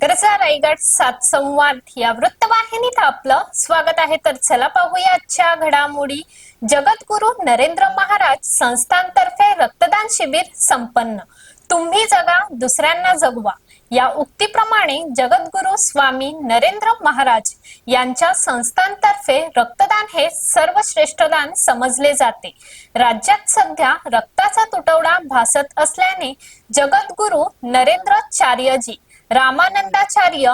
गरजा रायगड सात संवाद या वृत्तवाहिनीत आपलं स्वागत आहे. तर चला पाहूया आजच्या घडामोडी. जगद्गुरू नरेंद्र महाराज संस्थांतर्फे रक्तदान शिबिर संपन्न. तुम्ही जगा, दुसऱ्यांना जगवा या उक्तीप्रमाणे जगद्गुरू स्वामी नरेंद्र महाराज यांच्या संस्थांतर्फे रक्तदान हे सर्वश्रेष्ठ दान समजले जाते. राज्यात सध्या रक्ताचा तुटवडा भासत असल्याने जगद्गुरू नरेंद्राचार्यजी रामानंदाचार्य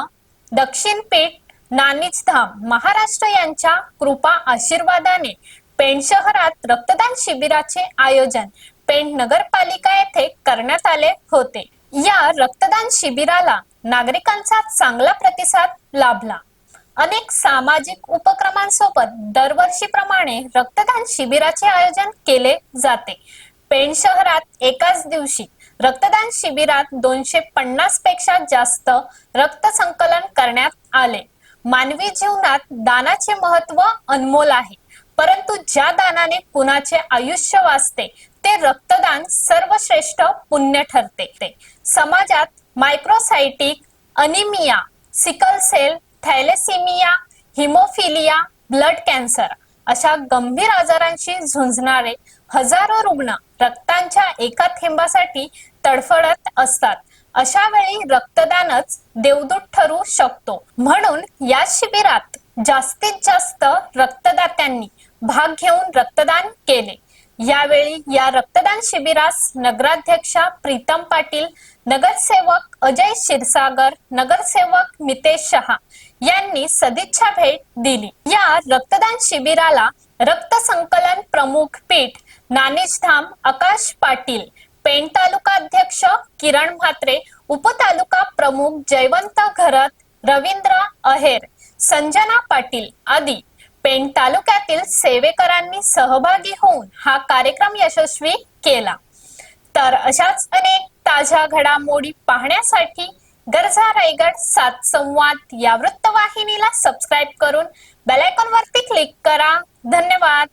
दक्षिणपीठ नानिजधाम महाराष्ट्र यांच्या कृपा आशीर्वादाने पेण शहरात रक्तदान शिबिराचे आयोजन पेण नगरपालिका येथे करण्यात आले होते. या रक्तदान शिबिराला नागरिकांचा चांगला प्रतिसाद लाभला. अनेक सामाजिक उपक्रमांसोबत दरवर्षीप्रमाणे रक्तदान शिबिराचे आयोजन केले जाते. पेण शहरात एकाच दिवशी रक्तदान शिबिरात 250 पेक्षा जास्त रक्त संकलन करण्यात आले. मानवी जीवनात दानाचे महत्त्व अनमोल आहे, परंतु ज्या दानाने कुणाचे आयुष्य वाचते ते रक्तदान सर्वश्रेष्ठ पुण्य ठरते. समाजात microcytic anemia, sickle cell, thalassemia, hemophilia, blood cancer अशा गंभीर आजारांशी झुंजणारे हजारो रुग्ण रक्तांच्या एका थेंबासाठी तडफडत असतात. अशा वेळी रक्तदानच देवदूत ठरू शकतो. म्हणून या शिबिरात जास्तीत जास्त रक्तदात्यांनी भाग घेऊन रक्तदान केले. यावेळी या रक्तदान शिबिरास नगराध्यक्षा प्रीतम पाटील, नगरसेवक अजय क्षीरसागर, नगरसेवक मितेश शहा यांनी सदिच्छा भेट दिली. या रक्तदान शिबिराला रक्त संकलन प्रमुख पीठ नानिजधाम आकाश पाटील, पेण तालुका अध्यक्ष किरण म्हात्रे, उपतालुका प्रमुख जयवंत घरत, रवींद्र अहेर, संजना पाटील आदी पेण तालुक्यातील सेवेकरांनी सहभागी होऊन हा कार्यक्रम यशस्वी केला. तर अशाच अनेक ताज्या घडामोडी पाहण्यासाठी गरजा रायगड सात संवाद या वृत्तवाहिनीला सबस्क्राईब करून बेल आयकॉन वरती क्लिक करा. धन्यवाद.